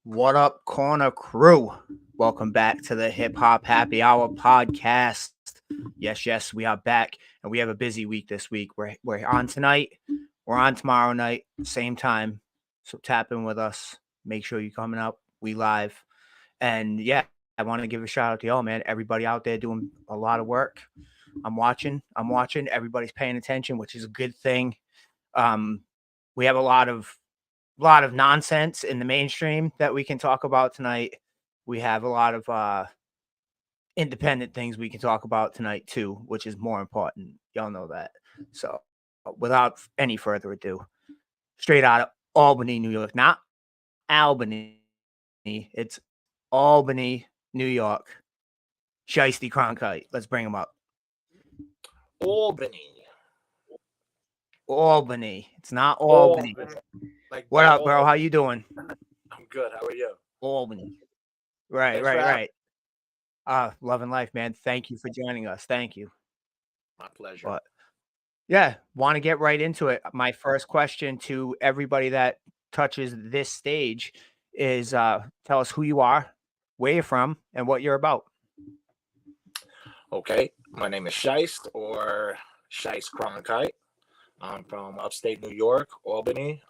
What up, Corner Crew? Welcome back to the Hip Hop Happy Hour podcast. Yes, we are back, and we have a busy week this week. We're on tonight, we're on tomorrow night, same time. So tap in with us. Make sure you're coming up. We live, and yeah, I want to give a shout out to y'all, man. Everybody out there doing a lot of work. I'm watching. Everybody's paying attention, which is a good thing. We have a lot of nonsense in the mainstream that we can talk about tonight. We have a lot of independent things we can talk about tonight too, which is more important. Y'all know that. So without any further ado, straight out of Albany, New York, not Albany, it's Albany, New York. Shyste Chronkyte. Let's bring him up. Albany. It's not Albany. Like what up, bro? How you doing? I'm good. How are you? Albany. Right. Loving life, man. Thank you for joining us. Thank you. My pleasure. But yeah, want to get right into it. My first question to everybody that touches this stage is tell us who you are, where you're from, and what you're about. Okay. My name is Shyste, or Shyste Chronkyte. I'm from upstate New York, Albany,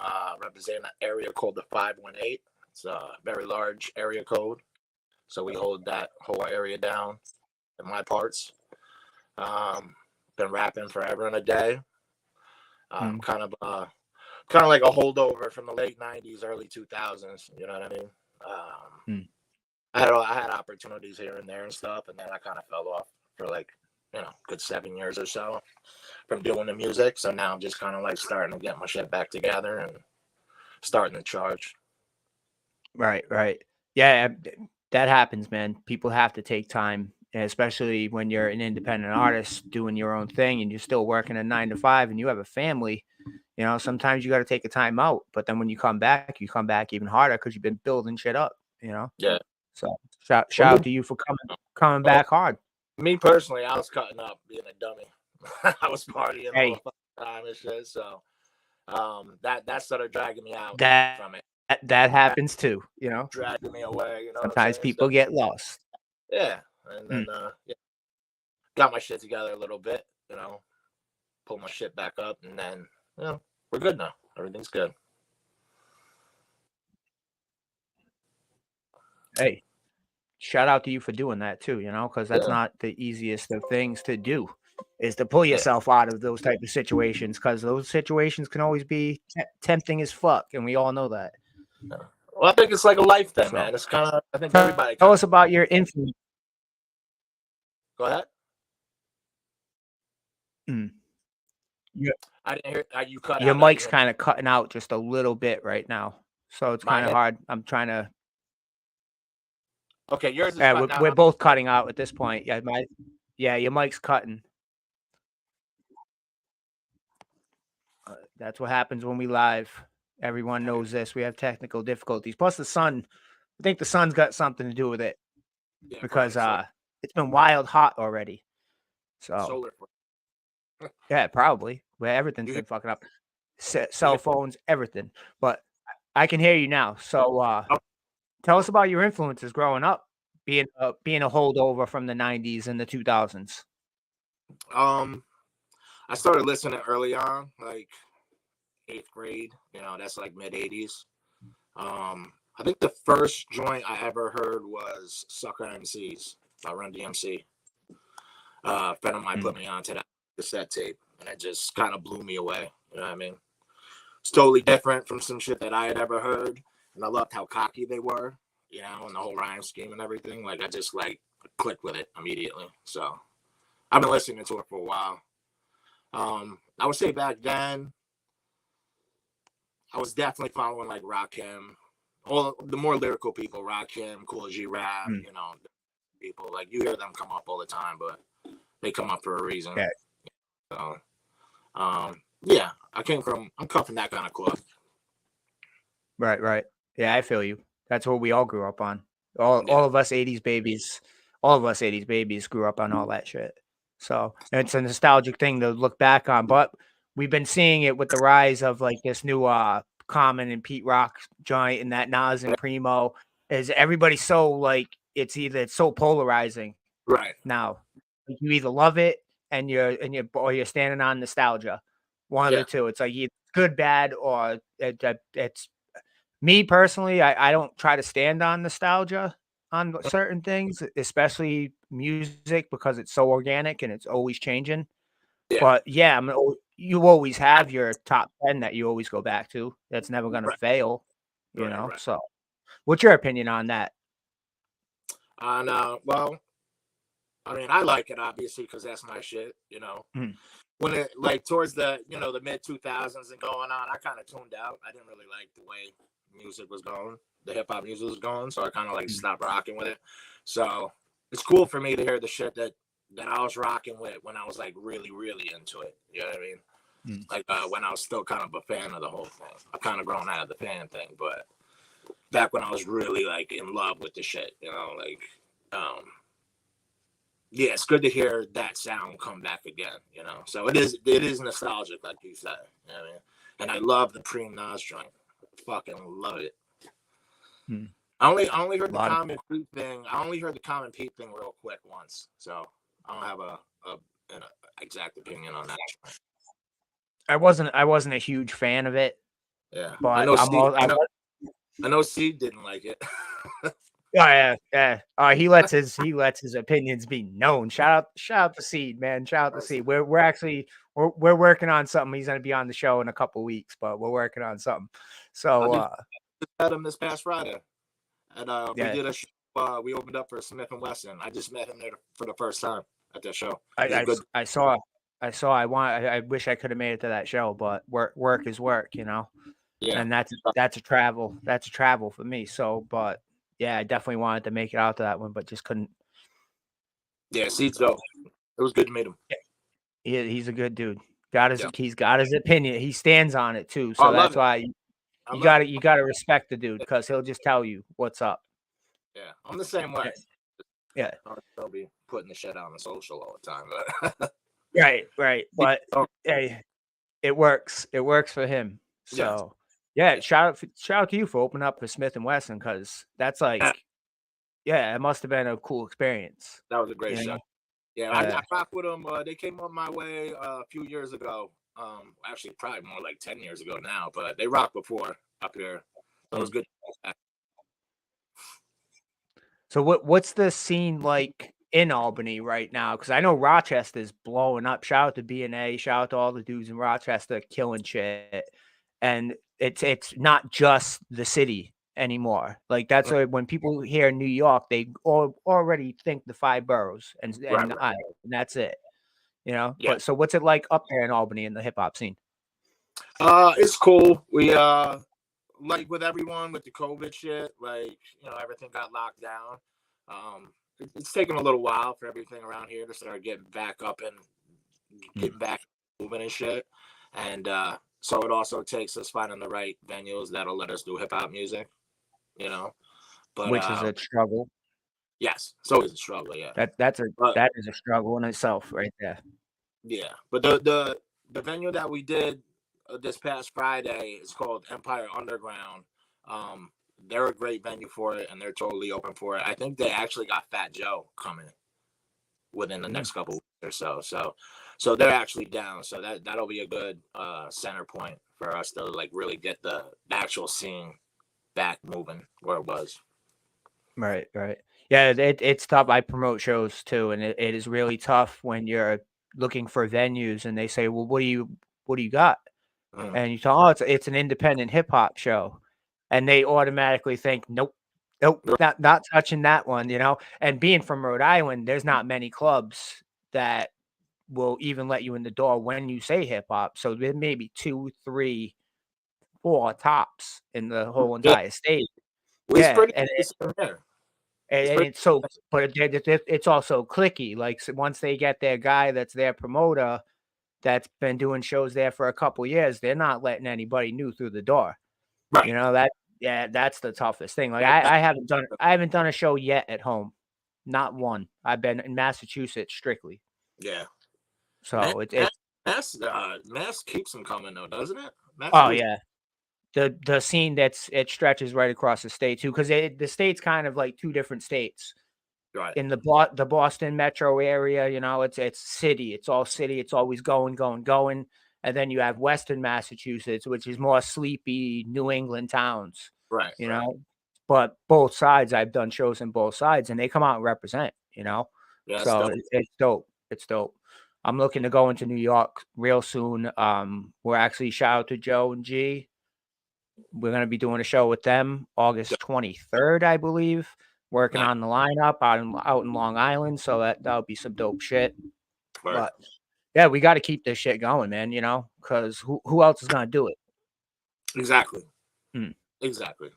representing an area called the 518. It's a very large area code. So we hold that whole area down in my parts. Been rapping forever and a day. Kind of like a holdover from the late 90s, early 2000s. You know what I mean? I had opportunities here and there and stuff, and then I kind of fell off for good 7 years or so from doing the music. So now I'm just kind of like starting to get my shit back together and starting to charge. Right. Yeah, that happens, man. People have to take time, especially when you're an independent artist doing your own thing and you're still working a 9 to 5 and you have a family. You know, sometimes you got to take a time out, but then when you come back even harder because you've been building shit up, you know? Yeah. So shout out to you for coming back hard. Me personally, I was cutting up being a dummy. I was partying all the time and shit. So that started dragging me out from it. That happens too, you know? Dragging me away, you know. Sometimes people get lost. Yeah. And then got my shit together a little bit, you know, pull my shit back up, and then, you know, we're good now. Everything's good. Hey, shout out to you for doing that too, you know, because that's not the easiest of things to do, is to pull yourself out of those type of situations, because those situations can always be tempting as fuck, and we all know that. Well, I think it's like a life thing, man. It's kind of, I think everybody. Tell us about your influence. Go ahead. I didn't hear you cut. Your mic's kind of cutting out just a little bit right now, so it's kind of hard. I'm trying to. Okay, yours is we're both cutting out at this point. Yeah, your mic's cutting. That's what happens when we live. Everyone knows this. We have technical difficulties. Plus the sun. I think the sun's got something to do with it, because it's been wild hot already. So yeah, probably where everything's been fucking up. Cell phones, everything. But I can hear you now. So tell us about your influences growing up, being a holdover from the 90s and the 2000s. I started listening early on, like 8th grade. You know, that's like mid 80s. I think the first joint I ever heard was Sucker MCs by Run DMC. A friend of mine put me onto that cassette tape, and it just kind of blew me away. You know what I mean? It's totally different from some shit that I had ever heard. And I loved how cocky they were, you know, and the whole rhyme scheme and everything. Like, I just, clicked with it immediately. So, I've been listening to it for a while. I would say back then, I was definitely following, Rakim. All the more lyrical people, Rakim, Cool G Rap, you know, people. Like, you hear them come up all the time, but they come up for a reason. Yeah. So, yeah, I'm cut from that kind of cloth. Right. Yeah, I feel you. That's what we all grew up on. All of us 80s babies grew up on all that shit. So it's a nostalgic thing to look back on. But we've been seeing it with the rise of this new Common and Pete Rock joint, and that Nas and Primo. is everybody's so like it's so polarizing Right. now. Like, you either love it or you're standing on nostalgia. One of Yeah. the two. It's like either good, bad, or it's me personally. I don't try to stand on nostalgia on certain things, especially music, because it's so organic and it's always changing. Yeah. But yeah, you always have your top 10 that you always go back to. That's never gonna Right. fail, Right. Right. So, what's your opinion on that? Well, I mean, I like it obviously because that's my shit. Mm, When it like towards the the mid 2000s and going on, I kind of tuned out. I didn't really like the way music was going, the hip hop music was going, so I kind of like mm, stopped rocking with it. So it's cool for me to hear the shit that I was rocking with when I was like really really into it. You know what I mean? mm. Like when I was still kind of a fan of the whole thing. I kind of grown out of the fan thing, but back when I was really like in love with the shit, like um yeah, it's good to hear that sound come back again, So it is nostalgic, like you said. You know what I mean? And I love the Preem Nas joint. Fucking love it. Mm. I only A heard the lot of Common Pete thing. I only heard the Common Pete thing real quick once, so I don't have an exact opinion on that. I wasn't a huge fan of it, Yeah, I but know. I'm Steve, all I was I know. Steve didn't like it. oh, yeah, yeah. He lets his opinions be known. Shout out to Seed, man. Shout out to Seed. We're actually we're working on something. He's gonna be on the show in a couple weeks, but we're working on something. I So just met him this past Friday, and we yeah, did a show. We opened up for Smith and Wesson. I just met him there for the first time at that show. He's a I, good. I saw I wish I could have made it to that show, but work is work, Yeah, and that's a travel for me. So, but yeah, I definitely wanted to make it out to that one, but just couldn't. yeah. Seeds So dope. It was good to meet him. he's a good dude. Yeah. He's got his opinion. He stands on it too. Oh, I So love that's it. why I you love gotta it. you gotta respect the dude because he'll just tell you what's up. Yeah, I'm the same way. Yeah. I'll be putting the shit out on social all the time, but Right. But hey, it works. It works for him. yeah, So yeah, shout out to you for opening up for Smith and Wesson because that's like, yeah, it must have been a cool experience. that was a great You show. know? Yeah, I rocked with them. They came up my way a few years ago. Actually, probably more like 10 years ago now, but they rocked before up here. So it was good. So what's the scene like in Albany right now? Because I know Rochester's blowing up. Shout out to B&A. Shout out to all the dudes in Rochester killing shit. And it's not just the city anymore. Like that's when people hear New York, they already think the five boroughs Right. and that's it. Yeah. But so what's it like up there in Albany in the hip hop scene? It's cool. We like with everyone with the COVID shit, like everything got locked down. It's taken a little while for everything around here to start getting back up and getting back moving and shit. And so it also takes us finding the right venues that'll let us do hip hop music, you know. But Which is a struggle. yes, it's always a struggle, yeah. But That is a struggle in itself right there. yeah, but the venue that we did this past Friday is called Empire Underground. They're a great venue for it, and they're totally open for it. I think they actually got Fat Joe coming within the next couple weeks or so. So they're actually down. So that'll be a good center point for us to like really get the actual scene back moving where it was. Right. Yeah, it's tough. I promote shows too, and it is really tough when you're looking for venues and they say, "Well, what do you got?" Mm. And you tell, "Oh, it's an independent hip hop show," and they automatically think, "Nope, not touching that one." And being from Rhode Island, there's not many clubs that will even let you in the door when you say hip hop. So there may be 2, 3, 4 tops in the whole Yeah, entire state. it's Yeah, pretty. It's there. It's and pretty. it's so, but it's also clicky. Like so once they get their guy that's their promoter that's been doing shows there for a couple years, they're not letting anybody new through the door. Right. That's the toughest thing. Like That, I haven't done a show yet at home, not one. I've been in Massachusetts strictly. yeah. So it's Mass keeps them coming though, doesn't it? oh yeah, the scene it stretches right across the state too, because the state's kind of like two different states. Right. In the Boston metro area, it's city. It's all city. It's always going, going, going. And then you have Western Massachusetts, which is more sleepy New England towns, Right. you Right. know. But both sides, I've done shows in both sides, and they come out and represent, Yeah. So it's dope. It's dope. I'm looking to go into New York real soon. We're actually shout out to Joe and G. We're gonna be doing a show with them August 23rd, I believe. Working Nice. on the lineup out in Long Island, so that'll be some dope shit. Right. But yeah, we got to keep this shit going, man. Because who else is gonna do it? Exactly. Hmm. Exactly.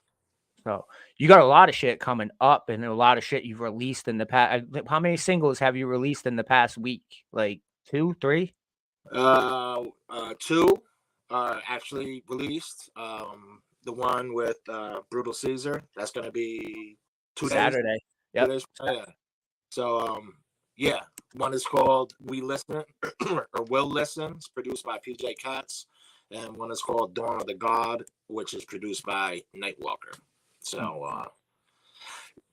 So you got a lot of shit coming up, and a lot of shit you've released in the past. How many singles have you released in the past week? Like 2, 3? Two actually released. The one with Brutal Caesar. That's gonna be 2 days. Saturday. 2 Yep. days. Yeah. So yeah. One is called We Listen or Will Listen. It's produced by PJ Katz, and one is called Dawn of the God, which is produced by Nightwalker. So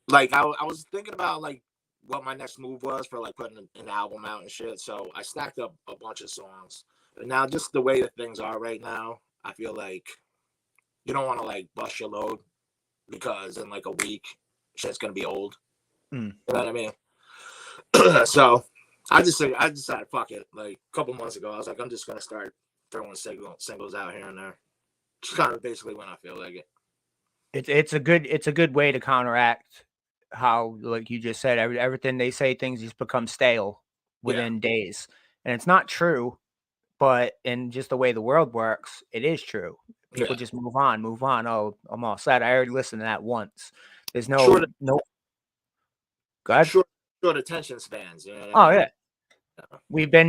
like I was thinking about like what my next move was for like putting an album out and shit. So I stacked up a bunch of songs. But now just the way that things are right now, I feel like you don't want to like bust your load because in like a week shit's gonna be old. Mm. You know what I mean? So I decided fuck it. Like a couple months ago, I was like, I'm just gonna start throwing singles out here and there. Just kind of basically when I feel like it. It's a good way to counteract how, like you just said, everything they say, things just become stale Yeah. within days, and it's not true. But in just the way the world works, it is true. People Yeah. just move on, move on. Oh, I'm all set. I already listened to that once. There's Short no. Go ahead. short attention spans, you know what I Oh mean? yeah,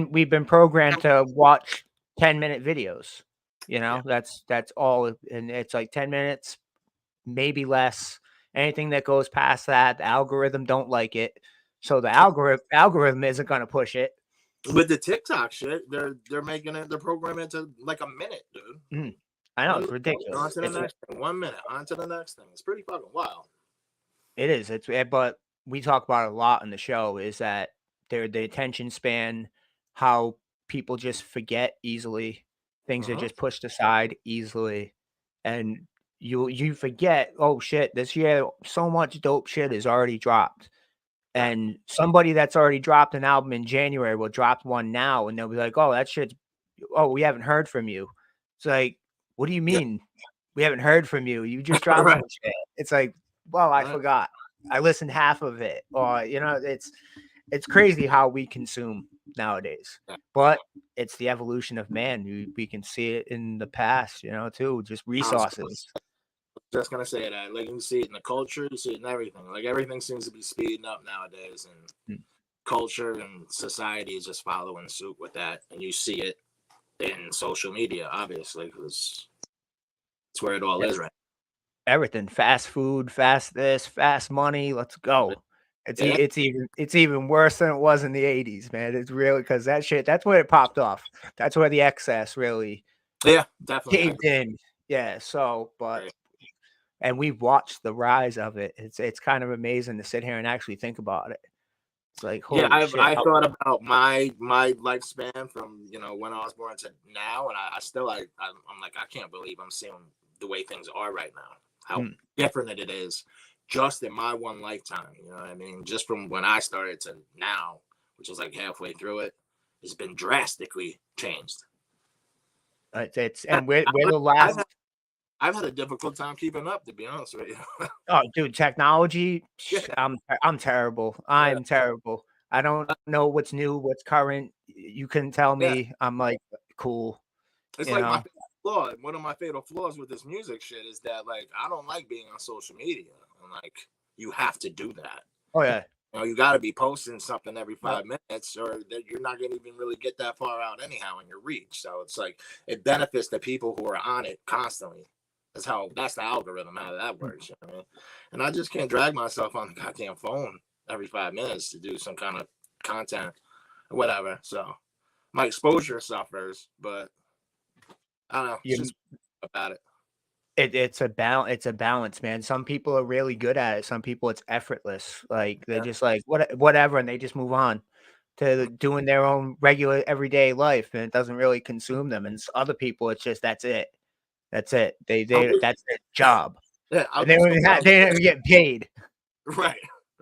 we've been programmed to watch 10-minute videos. Yeah. That's all, and it's like 10 minutes, maybe less. Anything that goes past that, the algorithm don't like it. So the algorithm isn't going to push it. With the TikTok shit, they're making it, they're programming it to like a minute, dude. I know, 1 it's minute, on ridiculous. to the next thing. 1 minute, on to the next thing. It's pretty fucking wild. It is. But we talk about it a lot on the show is that the attention span, how people just forget easily. Things are Uh-huh. just pushed aside easily. And you forget, oh shit, this year so much dope shit is already dropped. Right. And somebody that's already dropped an album in January will drop one now, and they'll be like, "Oh, that shit's we haven't heard from you." It's like, "What do you Yeah. mean we haven't heard from you? You just dropped Right. some shit." It's like, "Well, I Right. forgot. I listened half of it." Or, it's crazy how we consume nowadays. Yeah. But it's the evolution of man. We can see it in the past, too, just I was resources. just gonna say that. Like you see it in the culture, you see it in everything. Like everything seems to be speeding up nowadays, and Mm. culture and society is just following suit with that. And you see it in social media, obviously, because it's where it all is right Everything, fast food, fast this, fast money, let's now. go. Yeah. It's even worse than it was in the '80s, man. It's really because that's where it popped off. That's where the excess really Yeah, definitely. caved in. Yeah, so, I but agree. and we've watched the rise of it. It's kind of amazing to sit here and actually think about it. It's like, Yeah, holy shit. I thought about my lifespan from when I was born to now, and I still I'm like I can't believe I'm seeing the way things are right now. How different it is just in my one lifetime. You know what I mean? Just from when I started to now, which is like halfway through it, it's been drastically changed. And we're the I've last. had, I've had a difficult time keeping up, to be honest with you. Oh, dude, technology, Yeah, I'm terrible. yeah, I'm terrible. I don't know what's new, what's current. You couldn't tell yeah. me. I'm like, cool, It's you like my know? fatal flaw. One of my fatal flaws with this music shit is that like I don't like being on social media. And like you have to do that. Oh yeah. You got to be posting something every Yep. 5 minutes, or that you're not going to even really get that far out anyhow in your reach. So it's like it benefits the people who are on it constantly. That's the algorithm, how that works. You know what I mean? And I just can't drag myself on the goddamn phone every 5 minutes to do some kind of content or whatever. So my exposure suffers, but I don't know. It's You just about it. It's a balance, man. Some people are really good at it. Some people it's effortless. Like they're Yeah. just like whatever, and they just move on to doing their own regular everyday life, and it doesn't really consume them. And other people, it's just that's it. That's it. I'll do, That's their job, yeah, I'll and they do don't some even wild, they don't even get paid. right,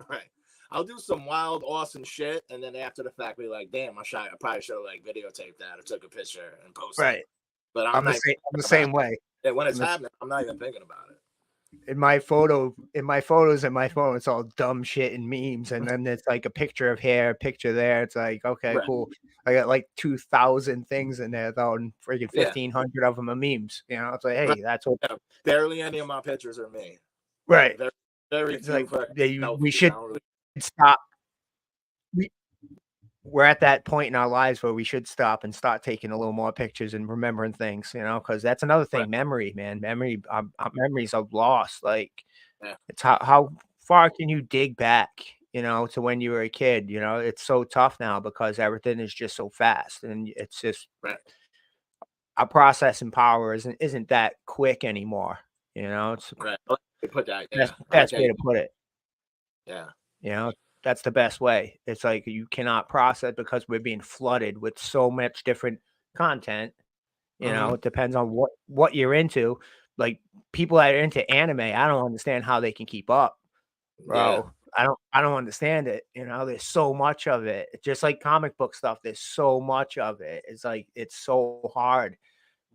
right. I'll do some wild, awesome shit, and then after the fact, be like, damn, I probably should have like videotaped that or took a picture and posted it. Right. But I'm not even I'm the thinking about same way. it. When I'm it's the happening, I'm not even thinking about it. in my photos in my phone, it's all dumb shit and memes, and then it's like a picture of hair, a picture there. It's like, okay, Right. cool. I got like 2,000 things in there though, and freaking Yeah. 1,500 of them are memes. You know, it's like, Right. hey, that's what. Yeah. Barely any of my pictures are me. Right. Very, very It's few like fucking we selfies. I should don't really. stop. We, we're at that point in our lives where we should stop and start taking a little more pictures and remembering things. You know, because that's another Right. thing. Memory, man. Our memories are lost. Like Yeah. it's how far can you dig back, you know, to when you were a kid? You know, it's so tough now because everything is just so fast, and it's just Right. our processing power isn't that quick anymore. You know, it's Right. I like how you put that. best Yeah. I like best how way you. to put it. Yeah. You know, that's the best way. It's like you cannot process because we're being flooded with so much different content. You know, Mm-hmm. it depends on what you're into. Like people that are into anime, I don't understand how they can keep up. Yeah. Bro, I don't understand it, you know, there's so much of it. It's just like comic book stuff, there's so much of it. It's like it's so hard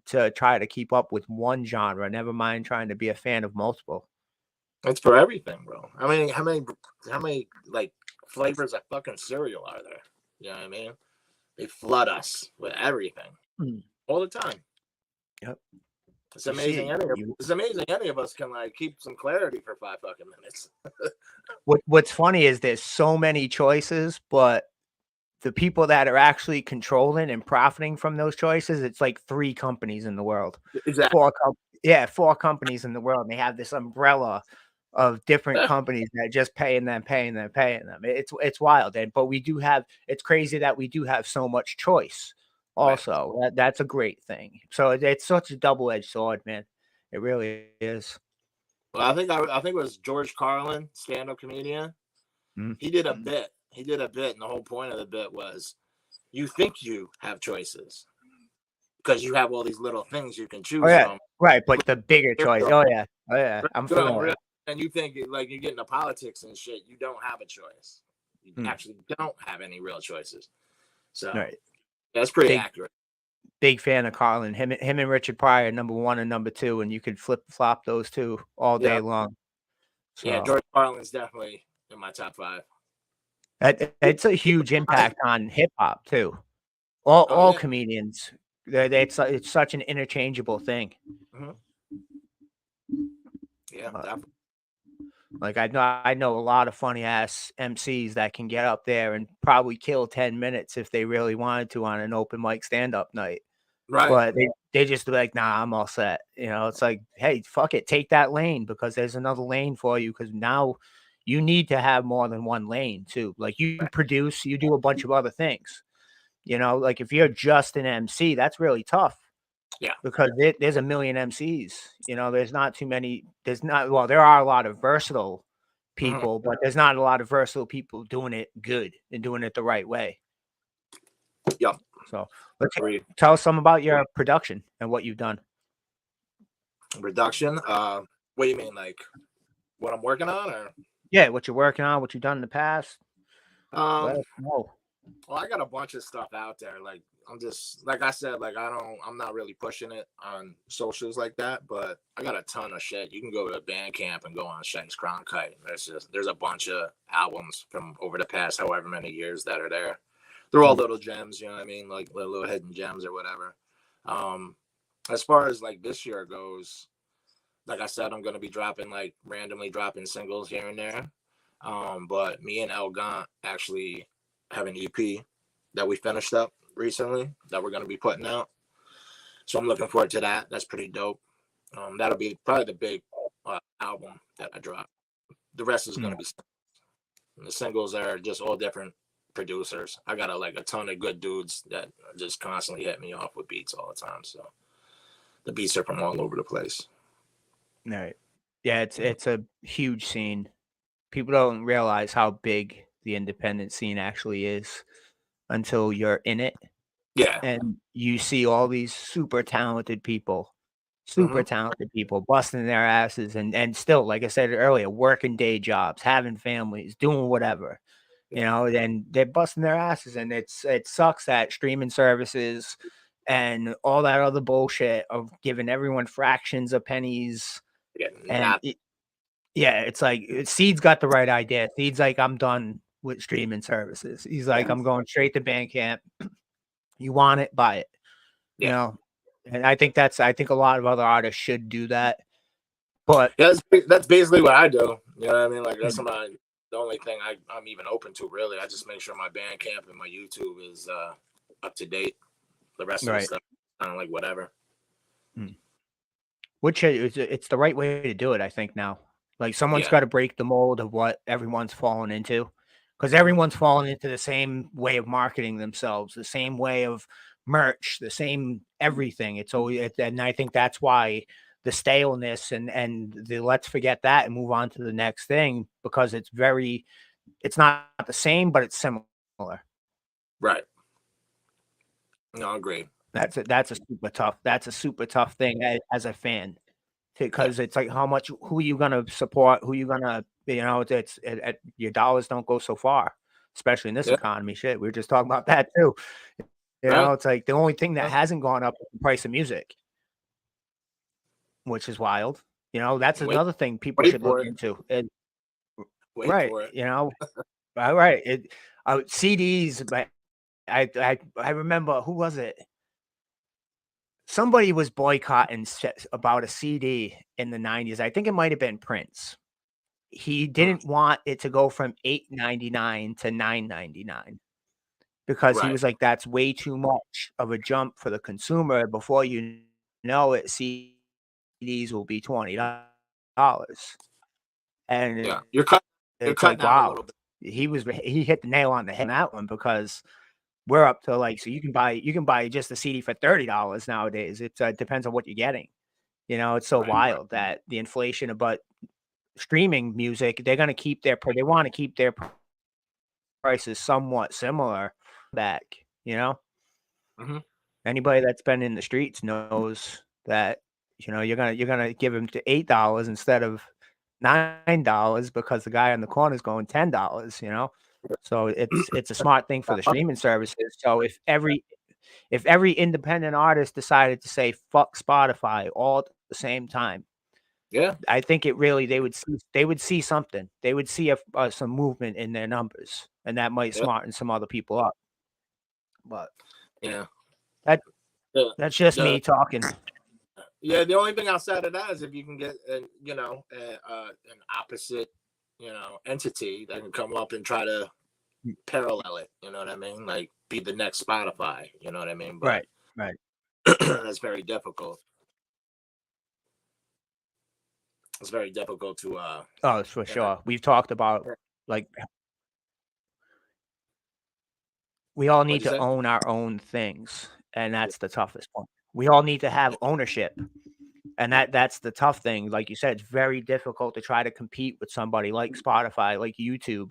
to try to keep up with one genre, never mind trying to be a fan of multiple. It's for everything, bro. How many like flavors of fucking cereal are there? You know what I mean? They flood us with everything Mm, all the time. yep. It's You see amazing. it. You It's amazing any of us can like keep some clarity for 5 fucking minutes. what's funny is there's so many choices, but the people that are actually controlling and profiting from those choices, it's like 3 companies in the world. Exactly. 4 com yeah, 4 companies in the world, and they have this umbrella of different companies that just paying them, paying them, paying them. It's wild, and but we do have it's crazy that we do have so much choice Right. also. That's a great thing. So it's such a double-edged sword, man. It really is. Well, I think it was George Carlin, stand-up comedian. Mm. He did a bit. And the whole point of the bit was you think you have choices because you have all these little things you can Oh, choose yeah. from. Right, but the bigger choice. Oh, yeah. Oh, yeah. I'm familiar. And you think like you get into politics and shit, you don't have a choice. You Mm. actually don't have any real choices. So Right. that's pretty Big accurate. big fan of Carlin. Him and Richard Pryor, number 1 and number 2, and you could flip flop those 2 all Yeah. day long. Yeah. So George Carlin's definitely in my top 5. it's a huge impact on hip hop too. All Oh yeah. comedians, it's such an interchangeable thing. Hmm. Yeah. Uh, Definitely. like I know a lot of funny ass MCs that can get up there and probably kill 10 minutes if they really wanted to on an open mic stand up night. Right. But they just be like, "Nah, I'm all set." You know, it's like, "Hey, fuck it, take that lane because there's another lane for you because now you need to have more than one lane too. Like you Right. produce, you do a bunch of other things. You know, like if you're just an MC, that's really tough Yeah. because there's a million MCs. You know, there's not too many. There's not well, there are a lot of versatile Hmm. people, but there's not a lot of versatile people doing it good and doing it the right way. Yep. So let's Agreed. tell us some about your production and what you've done. Reduction. What do you mean, like what I'm working on, or? Yeah, what you're working on, what you've done in the past. Let Um. us know. Well, I got a bunch of stuff out there. Like I'm just like I said, like I'm not really pushing it on socials like that, but I got a ton of shit. You can go to Bandcamp and go on Shyste Chronkyte. There's a bunch of albums from over the past however many years that are there. They're all Mm, little gems, you know what I mean? Like little hidden gems or whatever. Um, as far as like this year goes, like I said, I'm gonna be dropping like randomly dropping singles here and there. But me and El Gant actually have an EP that we finished up recently that we're gonna be putting out. So I'm looking forward to that. That's pretty dope. That'll be probably the big album that I drop. The rest is mm. gonna be the singles are just all different producers. I got like a ton of good dudes that just constantly hit me off with beats all the time. So the beats are from all over the place. Right. Yeah, it's a huge scene. People don't realize how big the independent scene actually is until you're in it Yeah. and you see all these super Hmm. talented people busting their asses and still, like I said earlier, working day jobs, having families, doing whatever. Yeah. And they're busting their asses, and it sucks that streaming services and all that other bullshit of giving everyone fractions of pennies Yeah. and Not. yeah, it's like Seed's got the right idea. Seed's like, I'm done with streaming services. He's like, Yeah. I'm going straight to Bandcamp. You want it, buy it. You Yeah. know, and I think a lot of other artists should do that. But Yeah. That's basically what I do. You know what I mean? Like that's mm, the only thing I'm even open to. Really, I just make sure my Bandcamp and my YouTube is up to date. The rest of the right, stuff, kind of like whatever. mm. Which it's the right way to do it. I think now, like someone's Yeah. got to break the mold of what everyone's fallen into, because Hmm. everyone's fallen into the same way of marketing themselves, the same way of merch, the same everything. It's always, and I think that's why the staleness and the let's forget that and move on to the next thing because it's not the same, but it's similar. Right. No, agreed. That's a super tough thing as a fan Yeah. because it's like how much who you gonna support, who you gonna your dollars don't go so far, especially in this Yeah. economy. Shit, we were just talking about that too. Right. It's like the only thing that Yeah. hasn't gone up is the price of music, which is wild. That's Wait. another thing people Wait should look for it. into. Wait Right, for it. all right. CDs, but I remember who was it? Somebody was boycotting about a CD in the 90s. I think it might have been Prince. He Mm. didn't want it to go from 8.99 to 9.99 because he Right. was like, that's way too much of a jump for the consumer. Before you know it, CDs will be $20. And Yeah. You're it's like, cutting out a wow, little bit. he hit the nail on the head on that one because we're up to like, so you can buy just a CD for $30 nowadays. It depends on what you're getting. It's so Right. wild that the inflation, but streaming music, they want to keep their prices somewhat similar back, you know? Hmm. Anybody that's been in the streets knows that, you're gonna give him to $8 instead of $9 because the guy on the corner is going $10. So it's a smart thing for the streaming services. So if every independent artist decided to say fuck Spotify all at the same time, Yeah. I think it really they would see something. They would see some movement in their numbers, and that might Yeah. smarten some other people up. But Yeah. that The, that's just the me talking. yeah. The only thing outside of that is if you can get an opposite entity that can come up and try to parallel it. You know what I mean? Like be the next Spotify. You know what I mean? But Right, right. that's very difficult. It's very difficult to Oh, for you know. sure. We've talked about like we all need What'd you to say? own our own things, and that's the toughest one. We all need to have ownership, and that's the tough thing. Like you said, it's very difficult to try to compete with somebody like Spotify, like YouTube,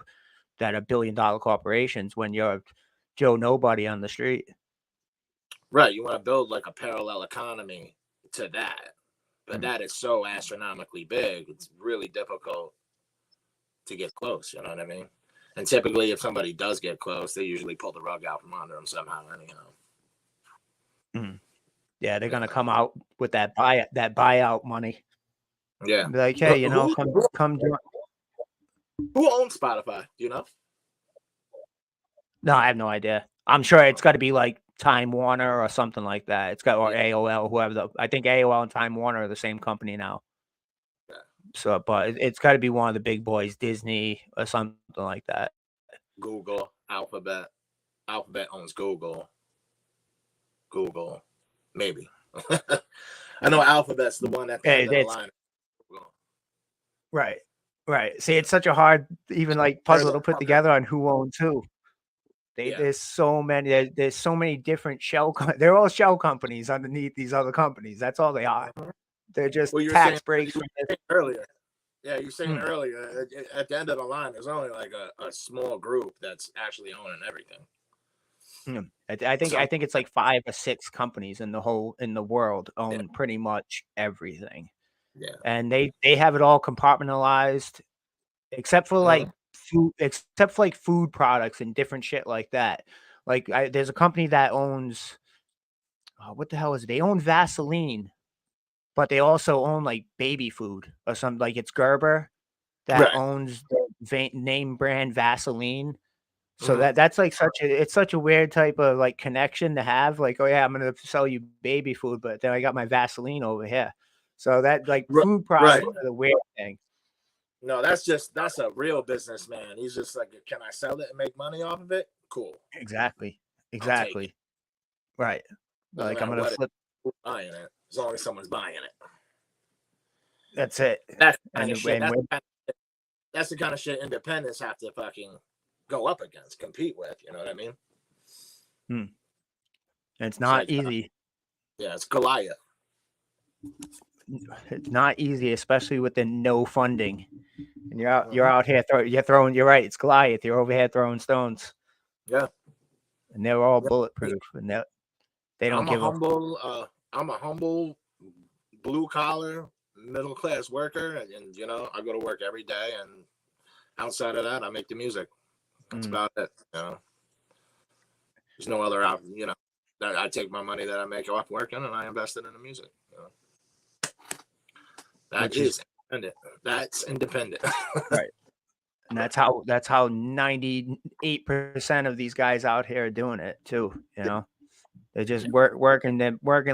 that are billion-dollar corporations when you're Joe Nobody on the street. Right. You want to build like a parallel economy to that, but Mm, that is so astronomically big. It's really difficult to get close. You know what I mean? And typically, if somebody does get close, they usually pull the rug out from under them somehow. Anyhow. mm. Yeah, they're gonna Yeah. come out with that buyout money. Yeah. Be like, "Hey, come join." Who owns Spotify? Do you know? No, I have no idea. I'm sure it's gotta be like Time Warner or something like that. It's got or Yeah. AOL, whoever I think AOL and Time Warner are the same company now. Yeah. So, but it's gotta be one of the big boys, Disney or something like that. Google, Alphabet. Alphabet owns Google. Google, maybe. I know Alphabet's the one at the end of the It's line. Google. right, right. See, it's such a hard even like puzzle to put together on who owns who. Yeah. There's so many different they're all shell companies underneath these other companies. That's all they are. They're just Well, you were saying tax breaks you from were this. saying earlier. Yeah, you were saying Hmm. earlier at the end of the line, there's only like a small group that's actually owning everything. I So think it's like 5 or 6 companies in the world yeah, own pretty much everything, yeah. and they have it all compartmentalized, except for Mm-hmm. like food products and different shit like that. Like there's a company that owns what the hell is it? They own Vaseline, but they also own like baby food or something. Like it's Gerber that Right. owns the name brand Vaseline. So Mm-hmm. that's like such a weird type of like connection to have. Like, oh yeah, I'm gonna sell you baby food, but then I got my Vaseline over here. So that like food Right. products are the weird thing. No, that's a real businessman. He's just like, can I sell it and make money off of it? Cool, Exactly. I'll take it. Exactly. Right. Doesn't Like I'm matter gonna what it flip. who's buying it, as long as someone's buying it. That's it. That's the kind of And shit. when That's the kind of shit independents have to fucking go up against, compete with. You know what I mean? hmm, it's It's not like, easy. yeah, it's Goliath. It's not easy, especially with the no funding. And you're Mm-hmm. out here you're throwing. You're right. It's Goliath. You're over here throwing stones, Yeah. and they're all Yeah. bulletproof, and they don't I'm a give a. humble, blue collar middle class worker, and you know I go to work every day, and outside of that, I make the music. That's Mm, about it. You know, there's no other out. You know, I take my money that I make off working, and I invest it in the music. You know? That which is is independent. That's independent. right. And that's how 98% of these guys out here are doing it too, you know. They're just working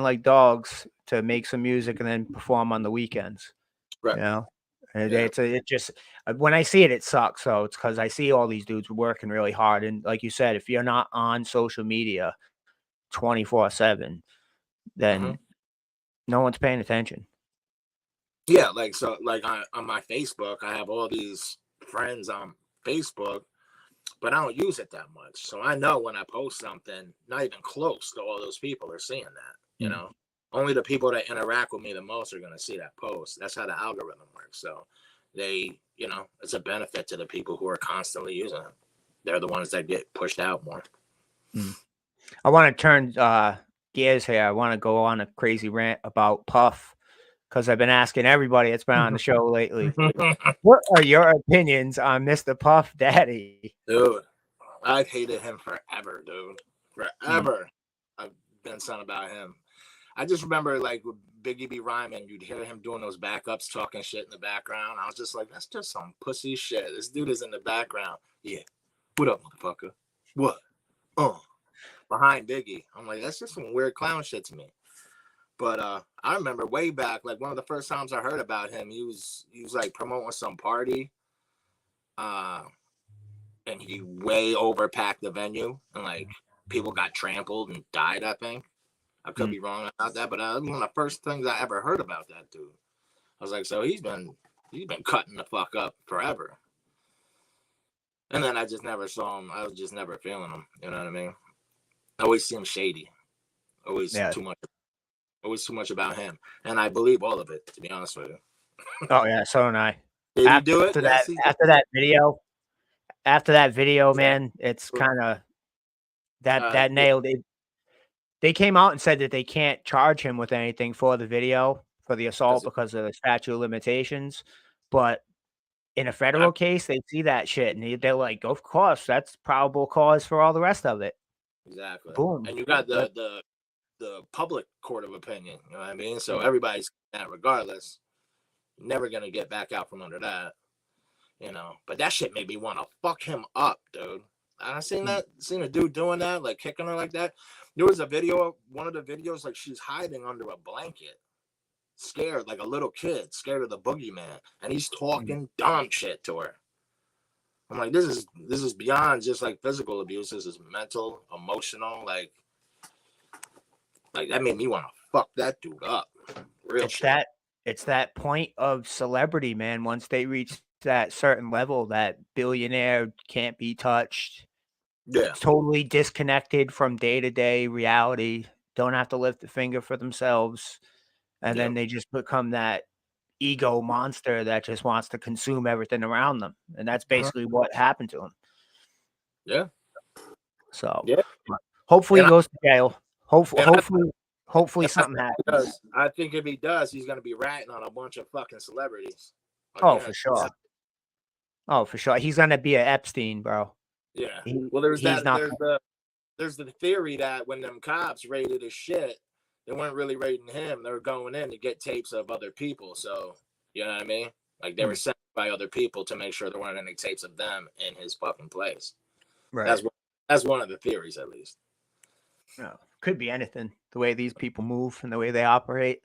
like dogs to make some music and then perform on the weekends, Right. you know. And Yeah. it just when I see it, it sucks. So it's because I see all these dudes working really hard, and like you said, if you're not on social media 24/7, Mm-hmm. then no one's paying attention. Yeah. Like so. Like on my Facebook, I have all these friends on Facebook, but I don't use it that much. So I know when I post something, not even close to all those people are seeing that, you Mm. know. Only the people that interact with me the most are going to see that post. That's how the algorithm works. So they, you know, it's a benefit to the people who are constantly using it. They're the ones that get pushed out more. Mm. I want to turn gears here. I want to go on a crazy rant about Puff because I've been asking everybody that's been on the show lately. What are your opinions on Mr. Puff Daddy? Dude, I've hated him forever, dude. Mm. Forever. I've been son about him. I just remember like with Biggie be rhyming, you'd hear him doing those backups, talking shit in the background. I was just like, that's just some pussy shit. This dude is in the background. Yeah. What up, motherfucker? What? Behind Biggie. I'm like, that's just some weird clown shit to me. But I remember way back, like one of the first times I heard about him, he was like promoting some party. Uh and he way overpacked the venue and like people got trampled and died, I think. I could Mm. be wrong about that, but that was one of the first things I ever heard about that dude. I was like, so he's been cutting the fuck up forever. And then I just never saw him. I was just never feeling him. You know what I mean? I always see him shady. Always Yeah. too much. Always too much about him. And I believe all of it, to be honest with you. Oh yeah. So and I. Did he do it? After Yes, that, he did. after that video, after that video, Yeah. man, it's kind of that Yeah. nailed it. They came out and said that they can't charge him with anything for the video for the assault because of the statute of limitations, but in a I, federal case, they see that shit and they're like, "Of course, that's probable cause for all the rest of it." exactly. Boom. And you got Let the public court of opinion. You know what I mean? So mm, everybody's that regardless. Never gonna get back out from under that. You know, but that shit made me want to fuck him up, dude. I mm, seen a dude doing that, like kicking her like that. There was a video, one of the videos, like she's hiding under a blanket, scared, like a little kid, scared of the boogeyman, and he's mm. talking dumb shit to her. I'm like, this is beyond just like physical abuse. This is mental, emotional, like that made me want to fuck that dude up. Real It's shit. that point of celebrity, man. Once they reach that certain level, that billionaire can't be touched, Yeah. totally disconnected from day to day reality, don't have to lift a finger for themselves. and then Yep. they just become that ego monster that just wants to consume everything around them, and that's basically what happened to him. Yeah. So, Yeah. hopefully And he I, goes to jail. and Hopefully I think something he happens. does. I think if he does, he's gonna be ratting on a bunch of fucking celebrities. Oh, Again. for sure. Oh, for sure. He's gonna be a Epstein, bro. Yeah. He Well, he's not. there's the theory that when them cops raided his shit, they weren't really raiding him. They were going in to get tapes of other people. So you know what I mean? Like they were sent by other people to make sure there weren't any tapes of them in his fucking place. Right. That's one of the theories, at least. No, could be anything. The way these people move and the way they operate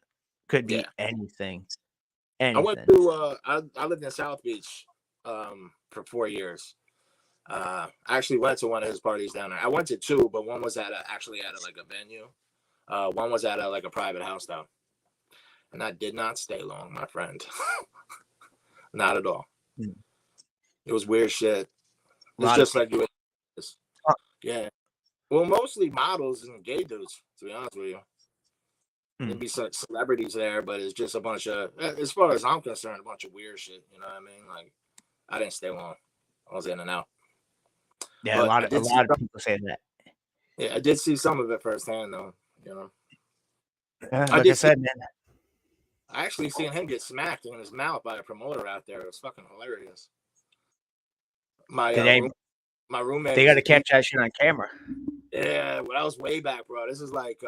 could Yeah. be anything. I went Anything. to I lived in South Beach for 4 years. I actually went to one of his parties down there. I went to two, but one was actually at like a venue. One was at like a private house though, and I did not stay long, my friend. Not at all. Mm. It was weird shit. A It's lot of just like people. yeah. Well, mostly models and gay dudes, to be honest with you. There'd be some celebrities there, but it's just a bunch of, as far as I'm concerned, a bunch of weird shit. You know what I mean? Like, I didn't stay long. I was in and out. Yeah, But a lot of people say that. yeah, I did see some of it firsthand, though. You know, Yeah, I like I did. said, man. I actually seen him get smacked in his mouth by a promoter out there. It was fucking hilarious. My They my roommate they was got a to DJ. catch that shit on camera. Yeah, well, that was way back, bro. This is like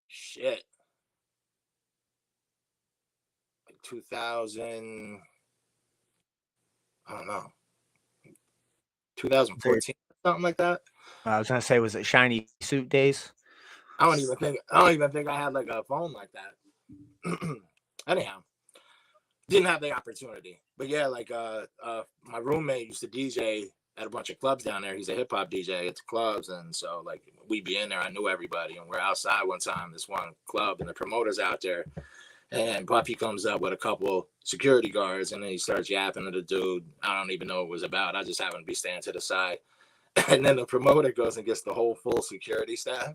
shit, like 2000. I don't know, 2014, something like that. I was gonna say, was it shiny suit days? I don't even think I had like a phone like that. Anyhow, didn't have the opportunity. But yeah, like my roommate used to DJ at a bunch of clubs down there. He's a hip hop DJ at the clubs, and so like we'd be in there. I knew everybody, and we're outside one time, this one club, and the promoter's out there, and Puffy comes up with a couple security guards, and then he starts yapping to the dude. I don't even know what it was about. I just happened to be standing to the side, and then the promoter goes and gets the whole full security staff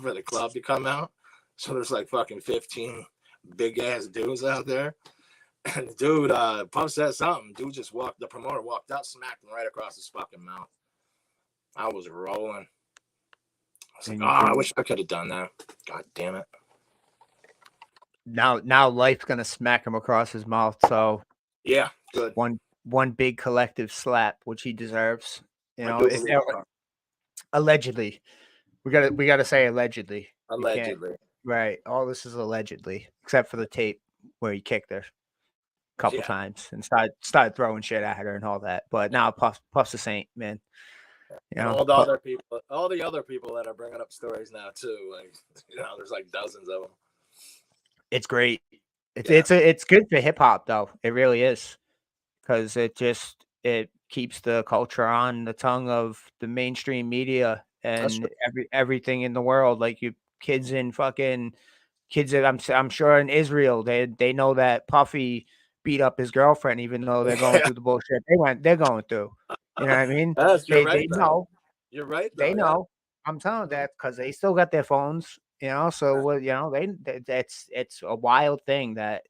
for the club to come out. So there's like fucking 15 big ass dudes out there. And the dude, Puff said something. Dude just the promoter walked out, smacked him right across his fucking mouth. I was rolling. I was like, oh, I wish I could have done that. God damn it. Now life's gonna smack him across his mouth. So yeah, good. One big collective slap, which he deserves. You know, allegedly. We gotta say allegedly. Allegedly. Right. All this is allegedly, except for the tape where he kicked her a couple times and started throwing shit at her and all that. But now Puff's a saint, man. You know, all the other people that are bringing up stories now too. Like, you know, there's like dozens of them. It's great. It's good for hip hop though. It really is, because it keeps the culture on the tongue of the mainstream media and everything in the world. Like kids that I'm sure in Israel, they know that Puffy beat up his girlfriend, even though they're going through the bullshit they're going through. You know what I mean? They know. You're right. Though, they know. I'm telling that because they still got their phones. You know, so you know it's a wild thing that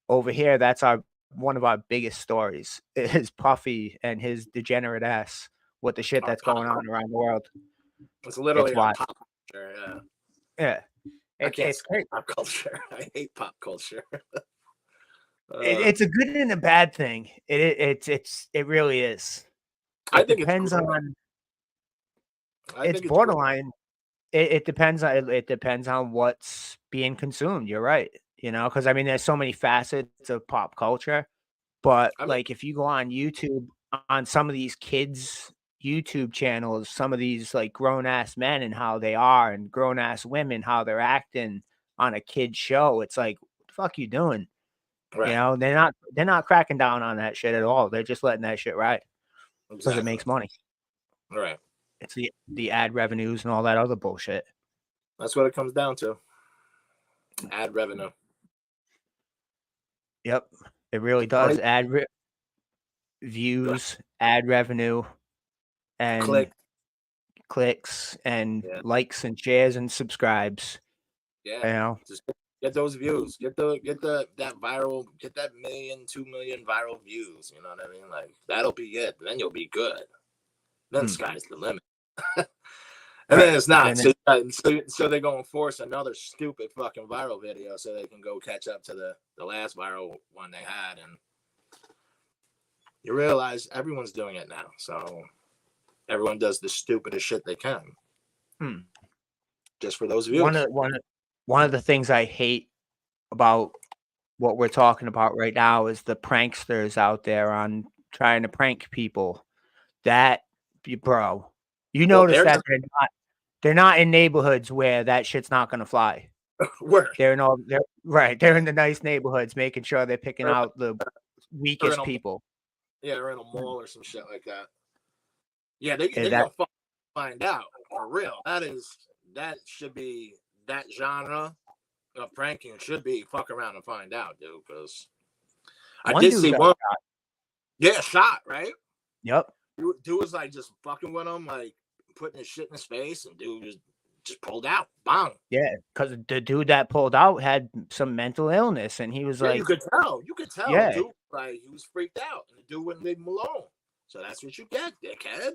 over here. That's one of our biggest stories is Puffy and his degenerate ass with the shit that's going on around the world. It's literally pop culture. Yeah. It's great. Pop culture. I hate pop culture. It's a good and a bad thing. It really is. It depends on. It's borderline. It depends on what's being consumed. You're right. You know, because I mean, there's so many facets of pop culture. But like, if you go on YouTube, on some of these kids' YouTube channels, some of these like grown ass men and how they are, and grown ass women how they're acting on a kid show, it's like, what the fuck you doing? Right. You know, they're not cracking down on that shit at all. They're just letting that shit ride because it makes money. Right. It's the ad revenues and all that other bullshit. That's what it comes down to. Ad revenue. Yep, it really does. Views, ad revenue, and clicks and likes and shares and subscribes. Yeah. You know, Just get those views. Get that viral. Get that 2 million viral views. You know what I mean? Like that'll be it. Then you'll be good. Then sky's the limit. And then it's not. So they're going to force another stupid fucking viral video so they can go catch up to the last viral one they had. And you realize everyone's doing it now. So everyone does the stupidest shit they can. Just for those views. One of the things I hate about what we're talking about right now is the pranksters out there on trying to prank people. That, bro, you notice that they're not in neighborhoods where that shit's not gonna fly. Where? They're in the nice neighborhoods, making sure they're picking out the weakest people. Yeah, or in a mall or some shit like that. Yeah, they're gonna find out for real. That should be that genre of pranking should be fuck around and find out, dude. Because I did see one. Yeah, shot, right? Yep. Dude was like just fucking with him, like putting his shit in his face, and dude just pulled out. Bang. Yeah, because the dude that pulled out had some mental illness, and he was like, you could tell. Yeah. Dude, like he was freaked out, and the dude wouldn't leave him alone. So that's what you get, dickhead.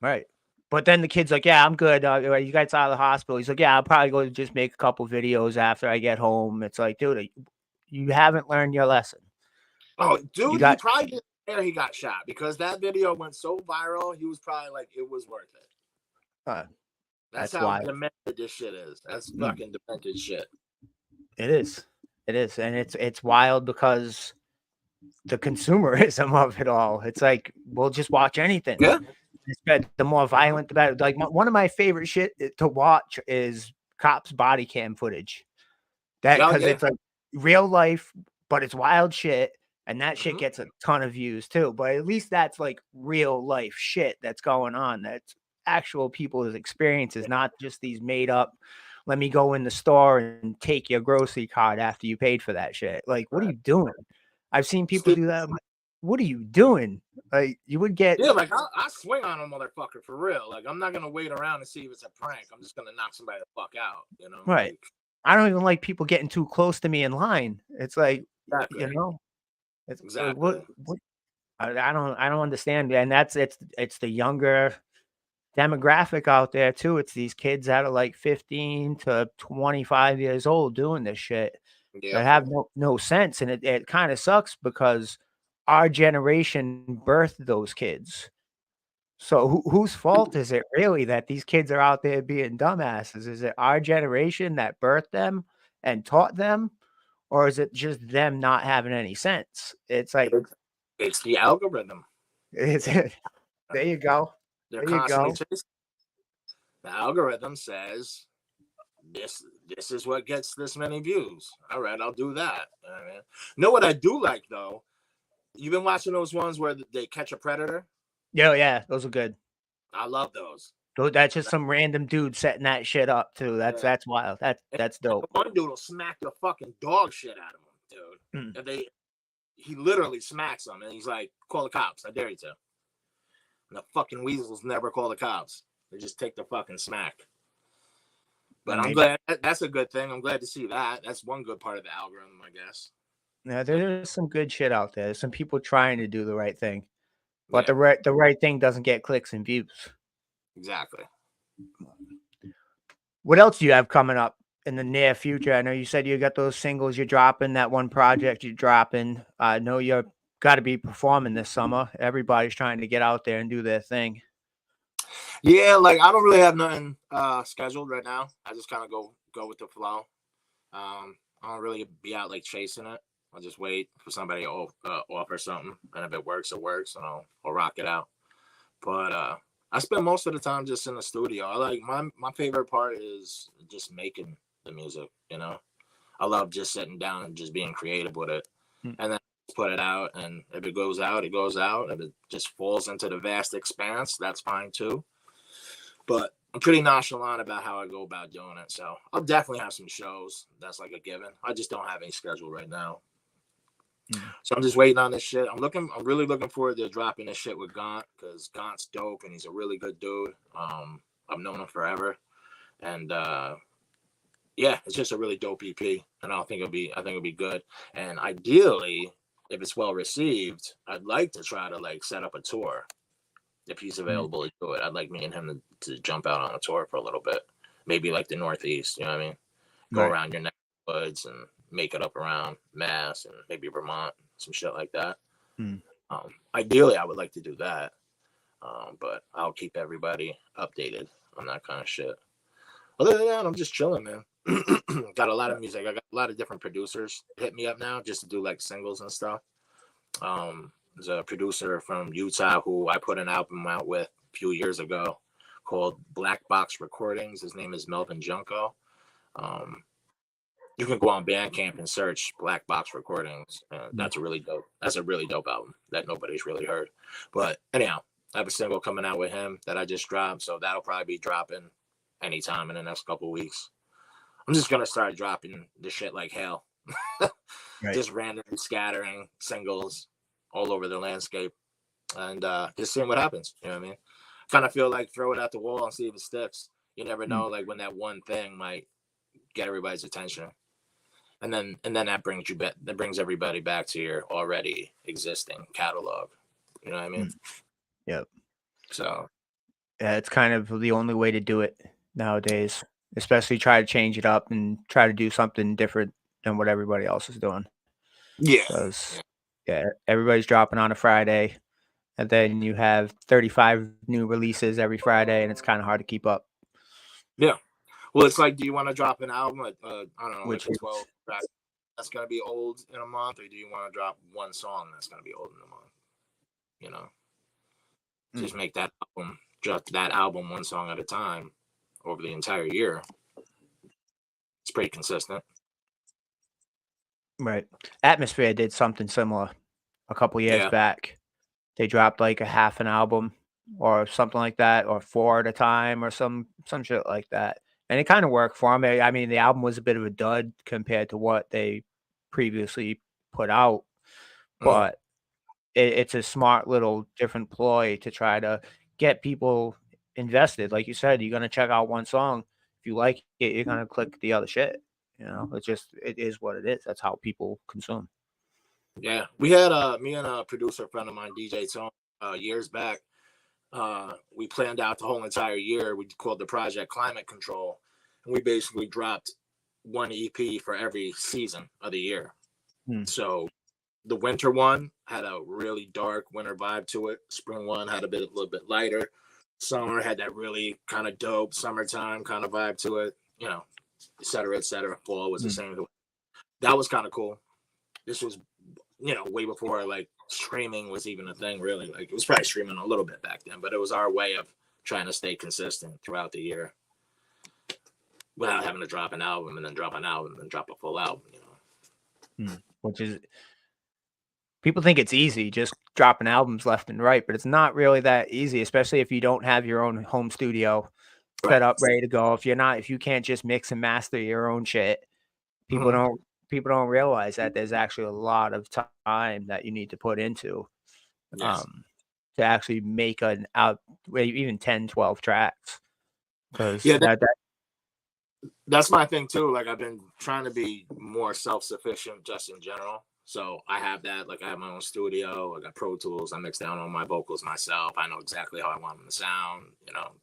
Right. But then the kid's like, yeah, I'm good. You guys out of the hospital? He's like, yeah, I'll probably go just make a couple videos after I get home. It's like, dude, you haven't learned your lesson. Oh, dude, he probably didn't care he got shot because that video went so viral. He was probably like, it was worth it. That's how demented this shit is. That's fucking demented shit. It is. And it's wild because the consumerism of it all. It's like, we'll just watch anything. Yeah. The more violent, the better. Like one of my favorite shit to watch is cops' body cam footage. Because it's like real life, but it's wild shit, and that shit gets a ton of views too. But at least that's like real life shit that's going on. That's actual people's experiences, not just these made up. Let me go in the store and take your grocery card after you paid for that shit. Like, what are you doing? I've seen people do that. What are you doing? Like, you would get like I swing on a motherfucker for real. Like, I'm not gonna wait around and see if it's a prank. I'm just gonna knock somebody the fuck out. You know, right? Like, I don't even like people getting too close to me in line. It's like, exactly. It's exactly. What I don't understand. And it's the younger demographic out there too. It's these kids that are like 15 to 25 years old doing this shit. That have no sense. And it kind of sucks because our generation birthed those kids. So whose fault is it really that these kids are out there being dumbasses? Is it our generation that birthed them and taught them? Or is it just them not having any sense? It's like it's the algorithm. It's it. There you go. They're constantly chasing. The algorithm says this is what gets this many views. All right, I'll do that. You know what I do like though? You've been watching those ones where they catch a predator? Yeah, those are good. I love those. That's just some random dude setting that shit up too. That's wild. That's dope. One dude will smack the fucking dog shit out of him, dude. And he literally smacks him, and he's like, "Call the cops! I dare you to." And the fucking weasels never call the cops. They just take the fucking smack. But I'm glad that's a good thing. I'm glad to see that. That's one good part of the algorithm, I guess. Yeah, there's some good shit out there. There's some people trying to do the right thing, but the right thing doesn't get clicks and views. Exactly. What else do you have coming up in the near future? I know you said you got those singles you're dropping, that one project you're dropping. I know you're got to be performing this summer. Everybody's trying to get out there and do their thing. Yeah, like I don't really have nothing scheduled right now. I just kind of go with the flow. I don't really be out like chasing it. I'll just wait for somebody to offer something, and if it works, it works, and I'll rock it out. But I spend most of the time just in the studio. I like my favorite part is just making the music. You know, I love just sitting down and just being creative with it, and then put it out. And if it goes out, it goes out. If it just falls into the vast expanse, that's fine too. But I'm pretty nonchalant about how I go about doing it. So I'll definitely have some shows. That's like a given. I just don't have any schedule right now. So I'm just waiting on this shit. I'm really looking forward to dropping this shit with Gaunt, because Gaunt's dope and he's a really good dude. I've known him forever. And yeah, it's just a really dope EP, and I think it'll be good. And ideally, if it's well received, I'd like to try to like set up a tour if he's Mm, available to do it. I'd like me and him to jump out on a tour for a little bit, maybe like the Northeast. You know what I mean? Go right. around your neck of the woods and make it up around Mass and maybe Vermont, some shit like that. Mm, Ideally, I would like to do that, but I'll keep everybody updated on that kind of shit. Other than that, I'm just chilling, man. Got a lot of music. I got a lot of different producers hit me up now just to do like singles and stuff. There's a producer from Utah who I put an album out with a few years ago called Black Box Recordings. His name is Melvin Junko. Um, you can go on Bandcamp and search Black Box Recordings. mm. That's a really dope. That's a really dope album that nobody's really heard. But anyhow, I have a single coming out with him that I just dropped, so that'll probably be dropping anytime in the next couple weeks. I'm just gonna start dropping the shit like hell, Right. just randomly scattering singles all over the landscape, and just seeing what happens. You know what I mean? Kind of feel like throw it at the wall and see if it sticks. You never Mm, know, like when that one thing might get everybody's attention, and then that brings you back. That brings everybody back to your already existing catalog. You know what I mean? mm. Yep. So Yeah, it's kind of the only way to do it nowadays, especially try to change it up and try to do something different than what everybody else is doing. yeah, Because, yeah, everybody's dropping on a Friday, and then you have 35 new releases every Friday, and it's kind of hard to keep up, yeah. Well, it's like, do you want to drop an album, like I don't know, like which a is 12 track that's gonna be old in a month, or do you want to drop one song that's gonna be old in a month? You know, mm, just make that album, drop that album one song at a time over the entire year. It's pretty consistent. right. Atmosphere did something similar a couple years Yeah, back. They dropped like a half an album or something like that, or 4 at a time or some shit like that, and it kinda worked for 'em. I mean, the album was a bit of a dud compared to what they previously put out, mm, but it's a smart little different ploy to try to get people invested. Like you said, you're gonna check out one song. If you like it, you're gonna click the other shit, it is what it is. That's how people consume. yeah. We had me and a producer friend of mine, DJ Tone, years back. We planned out the whole entire year. We called the project Climate Control, and we basically dropped one EP for every season of the year. Hmm, So the winter one had a really dark winter vibe to it. Spring one had a little bit lighter. Summer had that really kind of dope summertime kind of vibe to it. You know, et cetera, et cetera. Fall was the mm, same. That was kind of cool. This was, way before like streaming was even a thing. Really, like it was probably streaming a little bit back then, but it was our way of trying to stay consistent throughout the year without having to drop an album and then drop an album and then drop a full album. which is people think it's easy, just dropping albums left and right, but it's not really that easy, especially if you don't have your own home studio set Right. up, ready to go. If you can't just mix and master your own shit, people Mm-hmm. don't people don't realize that there's actually a lot of time that you need to put into, Yes. um, to actually make an out well, even 10, 12 tracks, 'cause Yeah, that that's my thing too. Like I've been trying to be more self-sufficient just in general. So I have that. Like I have my own studio. I got Pro Tools. I mix down all my vocals myself. I know exactly how I want them to sound.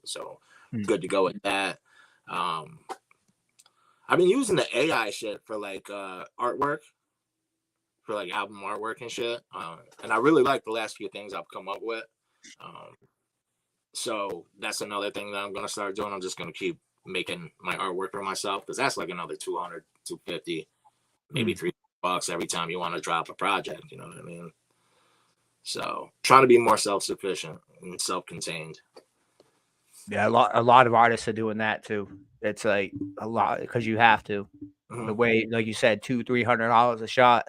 So mm, good to go with that. Um, I've been using the AI shit for like artwork, for like album artwork and shit. And I really like the last few things I've come up with. Um, so that's another thing that I'm gonna start doing. I'm just gonna keep making my artwork for myself because that's like another 200, 250, maybe mm. $3 every time you want to drop a project. You know what I mean? So trying to be more self-sufficient and self-contained. Yeah, a lot of artists are doing that too. It's like a lot because you have to. The Mhm. way, like you said, $200-300 a shot,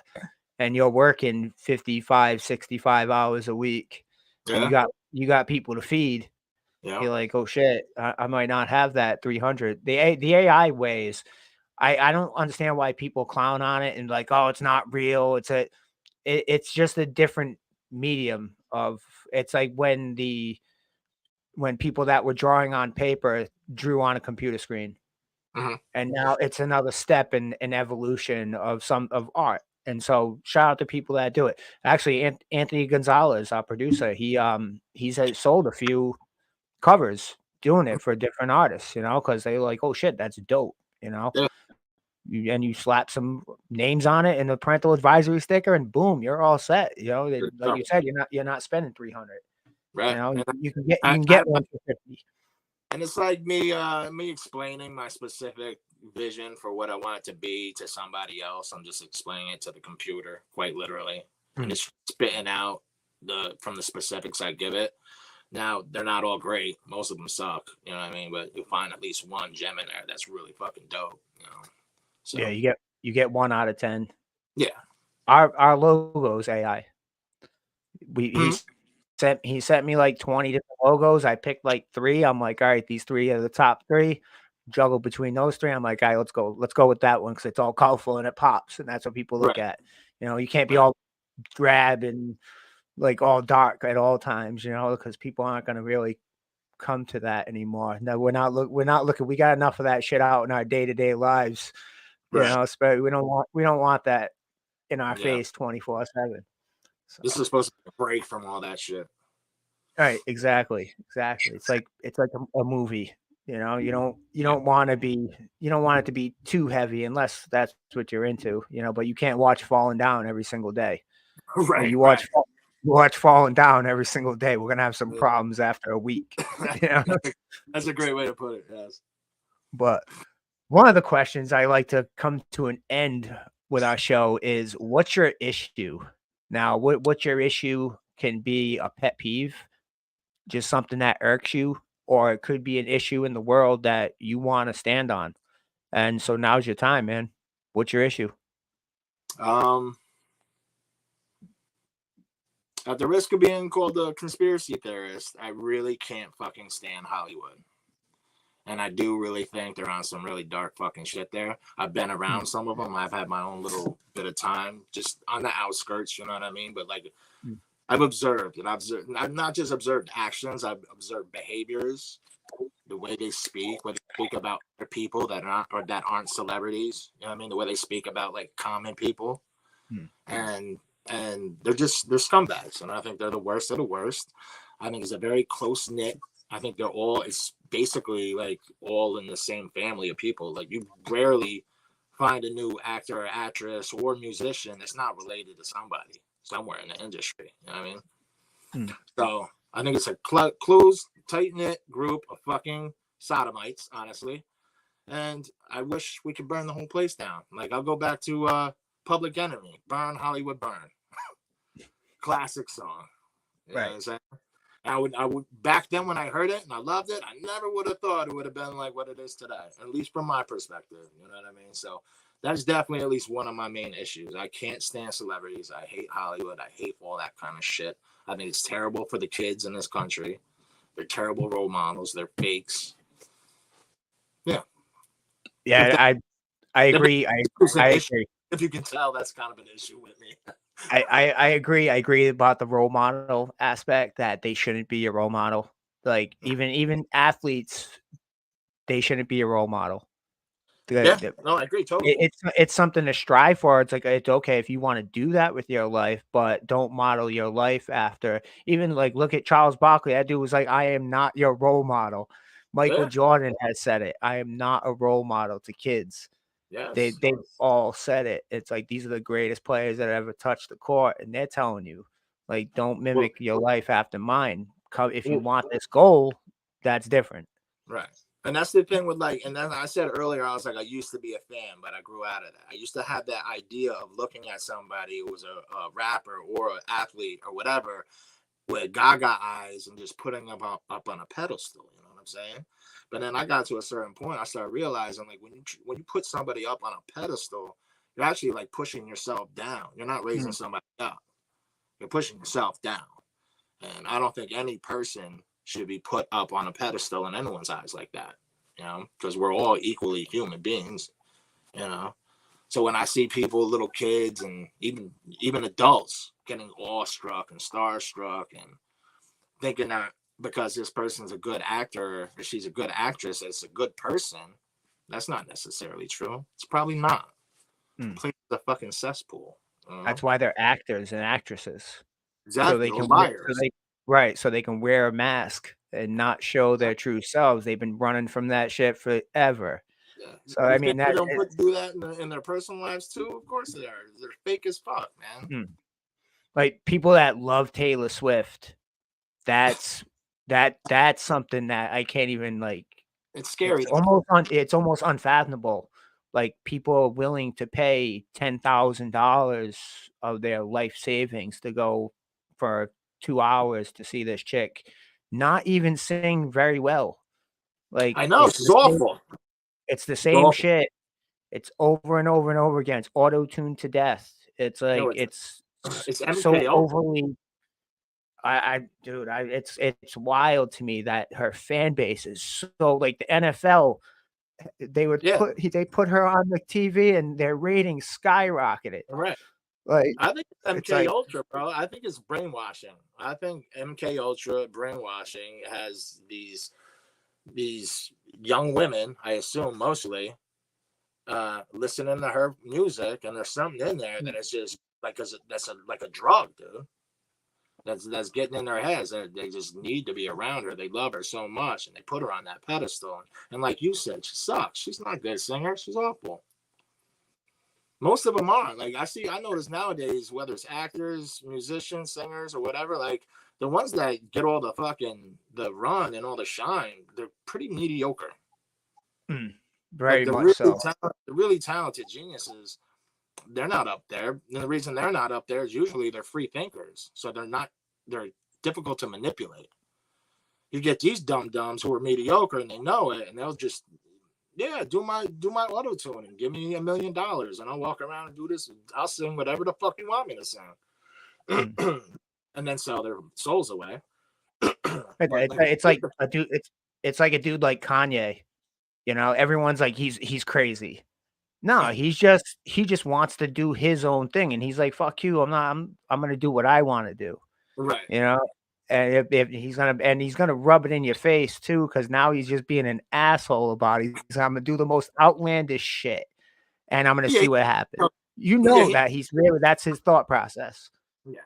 and you're working 55, 65 hours a week, and Yeah, you got people to feed. yeah, You're like, "Oh shit, I might not have that 300." The AI ways, I don't understand why people clown on it and like, "Oh, it's not real." It's just a different medium of it's like when people that were drawing on paper drew on a computer screen. Mhm. and now it's another step in evolution of art. And so shout out to people that do it. Actually, Anthony Gonzalez, our producer, he's sold a few covers doing it for different artists, because they like, oh shit, that's dope, Yeah, and you slap some names on it and the parental advisory sticker, and boom, you're all set. Like sure. you said, you're not spending 300. Right. And You I, can I, get one for 50. and it's like me explaining my specific vision for what I want it to be to somebody else. I'm just explaining it to the computer, quite literally, and Mm. it's spitting out the specifics I give it. Now they're not all great. Most of them suck. You know what I mean? But you'll find at least one gem in there that's really fucking dope. Yeah, So you get 1 out of 10. yeah. Our logo's AI. We Mhm. he sent me like 20 different logos. I picked like 3. I'm like, all right, these 3 are the top 3. Juggle between those 3. I'm like, all right, let's go with that one because it's all colorful and it pops, and that's what people look Right. at. You can't be Right. all drab and like all dark at all times, because people aren't gonna really come to that anymore. No, we're not looking. We got enough of that shit out in our day-to-day lives, Right. especially we don't want that in our Yeah. face 24/7. So, This is supposed to be a break from all that shit. right, exactly, exactly. It's like a movie, you Yeah. don't want to be you don't want it to be too heavy unless that's what you're into, but you can't watch Falling Down every single day. If Right. you Right. watch Falling Down every single day, we're gonna have some problems after a week. You know? That's a great way to put it. Yes. But one of the questions I like to come to an end with our show is, what's your issue? Now, what's your issue can be a pet peeve, just something that irks you, or it could be an issue in the world that you want to stand on. And so now's your time, man. What's your issue? Um, at the risk of being called a conspiracy theorist, I really can't fucking stand Hollywood. And I do really think they're on some really dark fucking shit there. I've been Mm, around some of them. I've had my own little bit of time just on the outskirts, you know what I mean? But like mm, I've observed and I've not just observed actions, I've observed behaviors, the way they speak, when they speak about other people that aren't celebrities. You know what I mean? The way they speak about like common people. mm. And they're scumbags. And I think they're the worst of the worst. I think it's a very close knit. I think it's basically like all in the same family of people. Like you rarely find a new actor or actress or musician that's not related to somebody somewhere in the industry. You know what I mean? Mm. So I think it's a close, tight knit group of fucking sodomites, honestly. And I wish we could burn the whole place down. Like I'll go back to Public Enemy, Burn Hollywood Burn, classic song. You know what Right. I'm saying? I would back then when I heard it and I loved it. I never would have thought it would have been like what it is today, at least from my perspective. You know what I mean? So that's definitely at least one of my main issues. I can't stand celebrities. I hate Hollywood. I hate all that kind of shit. I think it's terrible for the kids in this country. They're terrible role models. They're fakes. Yeah. If Yeah, that I if agree. I it's an I issue, agree. if you can tell, that's kind of an issue with me. I agree. I agree about the role model aspect, that they shouldn't be a role model. Like even athletes, they shouldn't be a role model. Yeah, The no, I agree It totally. it's something to strive for. It's like, it's okay if you wanna do that with your life, but don't model your life after. Even, like, look at Charles Barkley. That dude was like, "I am not your role model." Michael Yeah, Jordan has said it, "I am not a role model to kids." yes, They've all said it. It's like, these are the greatest players that ever touched the court, and they're telling you, like, "Don't well, mimic your life after mine. If you well, want this goal, that's different." right. And that's the thing with like, and then I said earlier, I was like, I used to be a fan, but I grew out of that. I used to have that idea of looking at somebody who was a rapper or an athlete or whatever with gaga eyes and just putting them up on a pedestal. You know what I'm saying? But then I got to a certain point, I started realizing like when you put somebody up on a pedestal, you're actually like pushing yourself down. You're not raising Mm, somebody up. You're pushing yourself down. And I don't think any person should be put up on a pedestal in anyone's eyes like that, because we're all equally human beings, you know. So when I see people, little kids, and even adults getting awestruck and starstruck and thinking that because this person's a good actor or she's a good actress, it's a good person, That's not necessarily true. It's probably not. Mm. Clean the fucking cesspool. That's why they're actors and actresses. So Exactly. they Those can wear, liars. so they can wear a mask and not show their true selves. They've been running from that shit forever. Yeah. So You I think mean they that don't do that in their personal lives too? Of course they are. They're fake as fuck, man. like people that love Taylor Swift, that's that's something that I can't even like. It's scary. It's almost unfathomable. Like people are willing to pay $10,000 of their life savings to go for 2 hours to see this chick, not even sing very well. Like I know she's awful. it's the She's same awful. shit. It's over and over and over again. It's auto-tuned to death. It's No, like it's so MK Ultra. overly. Dude, it's wild to me that her fan base is so like the NFL. Yeah, They put her on the TV and their ratings skyrocketed. right. Like I think it's it's MK like Ultra, bro. I think it's brainwashing. I think MK Ultra brainwashing has these young women, I assume mostly, listening to her music, and there's something in there that is just like like a drug, dude. That's getting in their heads. They just need to be around her. They love her so much, and they put her on that pedestal. And like you said, she sucks. She's not a good singer. She's awful. Most of them are. Like I notice nowadays, whether it's actors, musicians, singers, or whatever, like the ones that get all the run and all the shine, they're pretty mediocre. Like very much so. the really talented geniuses, they're not up there. And the reason they're not up there is usually they're free thinkers, so they're difficult to manipulate. You get these dumb dumbs who are mediocre and they know it, and they'll just do my auto tune and give me $1 million, and I'll walk around and do this. And I'll sing whatever the fuck you want me to sing, and then sell their souls away. It's like a dude. It's like a dude like Kanye. You know, everyone's like he's crazy. No, he just wants to do his own thing, and he's like, "Fuck you! I'm gonna do what I want to do." Right. You know, and if he's gonna rub it in your face too, because now he's just being an asshole about it. I'm gonna do the most outlandish shit, and I'm gonna Yeah. see what happens. You Yeah. know that that's his thought process. Yeah.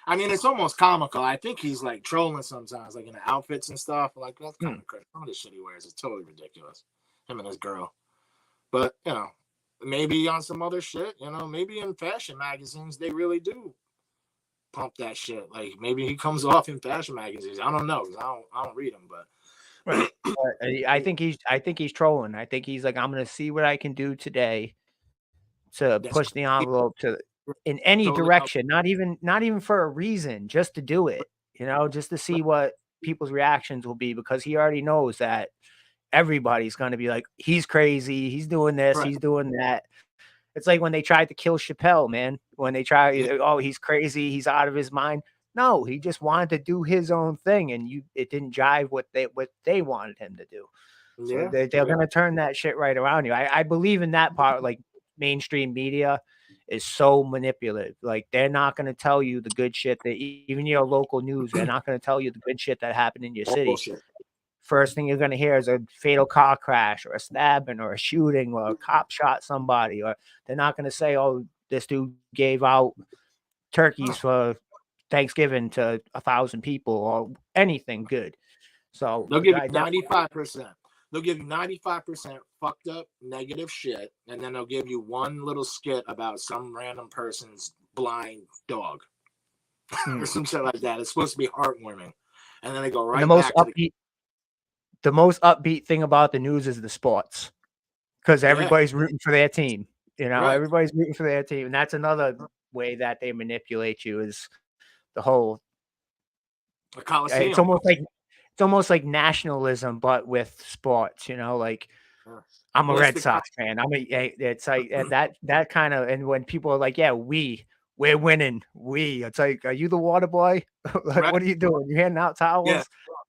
I mean, it's almost comical. I think he's like trolling sometimes, like in the outfits and stuff. Like that's kind of crazy. Some of the shit he wears is totally ridiculous. Him and his girl. But maybe on some other shit, maybe in fashion magazines they really do pump that shit. Like maybe he comes off in fashion magazines. I don't know. I don't read them, but right. I think he's trolling. I think he's like, I'm gonna see what I can do today to push the envelope in any direction, not even for a reason, just to do it, just to see what people's reactions will be, because he already knows that everybody's going to be like, he's crazy, he's doing this, he's doing that. It's like when they tried to kill Chappelle, man, when they oh, he's crazy, he's out of his mind. No, he just wanted to do his own thing, and it didn't jive what they wanted him to do. So they're going to turn that shit right around you. I believe in that part. Like, mainstream media is so manipulative. Like, they're not going to tell you the good shit that even your local news, they're not going to tell you the good shit that happened in your city. Bullshit. First thing you're going to hear is a fatal car crash or a stabbing or a shooting or a cop shot somebody. Or they're not going to say, oh, this dude gave out turkeys for Thanksgiving to 1,000 people or anything good. So they'll give you 95%. They'll give you 95% fucked up negative shit, and then they'll give you one little skit about some random person's blind dog or some shit like that. It's supposed to be heartwarming, and then they go right back to the most upbeat thing about the news is the sports, because everybody's rooting for their team. Everybody's rooting for their team, and that's another way that they manipulate you, is the whole. It's almost like nationalism, but with sports. Like, I'm a Red Sox fan. It's like that kind of. And when people are like, "Yeah, we're winning," it's like, are you the water boy? Like, what are you doing? You handing out towels? Yeah.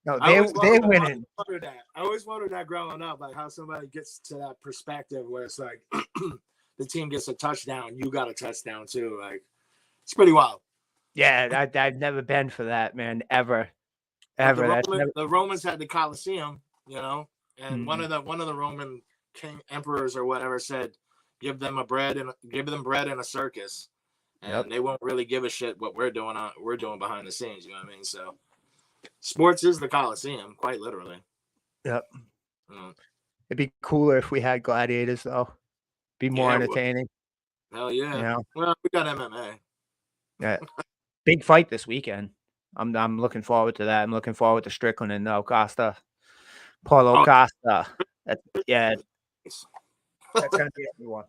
No, they're winning. I always wondered that growing up, like how somebody gets to that perspective where it's like the team gets a touchdown, you got a touchdown too. Like, it's pretty wild. Yeah, I've never been for that, man. Ever. The Romans had the Colosseum, and one of the Roman emperors or whatever said, give them bread and a circus, and they won't really give a shit what we're doing behind the scenes. You know what I mean? So, sports is the Coliseum, quite literally. Yep. It'd be cooler if we had gladiators, though. Be more entertaining. Hell yeah. You know? Well, we got MMA. Yeah. Big fight this weekend. I'm looking forward to that. I'm looking forward to Strickland and Costa. Paulo Costa. That's gonna be everyone.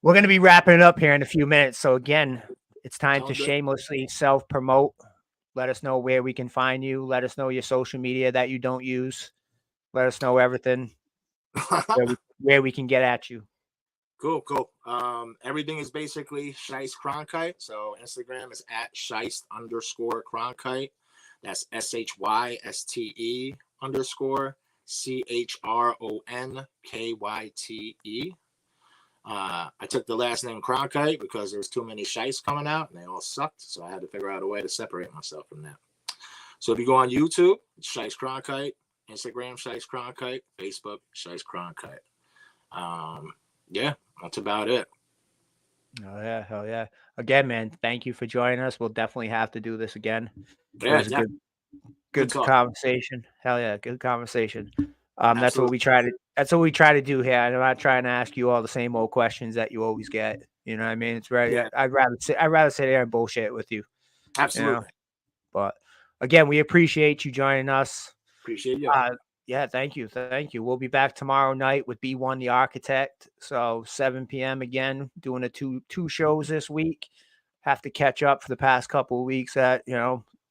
We're gonna be wrapping it up here in a few minutes. So again, it's time to shamelessly self-promote. Let us know where we can find you. Let us know your social media that you don't use. Let us know everything where we can get at you. Cool. Everything is basically Shyste Chronkyte. So Instagram is at Shyste_Chronkyte. That's SHYSTE_CHRONKYTE. I took the last name Chronkyte because there was too many Shyste coming out and they all sucked. So I had to figure out a way to separate myself from that. So if you go on YouTube, it's Shyste Chronkyte. Instagram, Shyste Chronkyte. Facebook, Shyste Chronkyte. Yeah, that's about it. Oh yeah, hell yeah! Again, man, thank you for joining us. We'll definitely have to do this again. Yeah, it was a good conversation. Hell yeah, good conversation. That's what we try to. That's what we try to do here. I'm not trying to ask you all the same old questions that you always get. You know what I mean? It's right. Yeah. I'd rather sit there and bullshit with you. Absolutely. You know? But again, we appreciate you joining us. Appreciate you. Yeah, thank you. We'll be back tomorrow night with B1 the Architect. So 7 p.m. again, doing two shows this week. Have to catch up for the past couple of weeks that,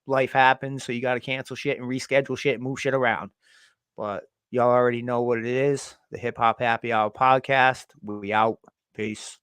life happens. So you got to cancel shit and reschedule shit and move shit around. But y'all already know what it is. The Hip Hop Happy Hour podcast. We out. Peace.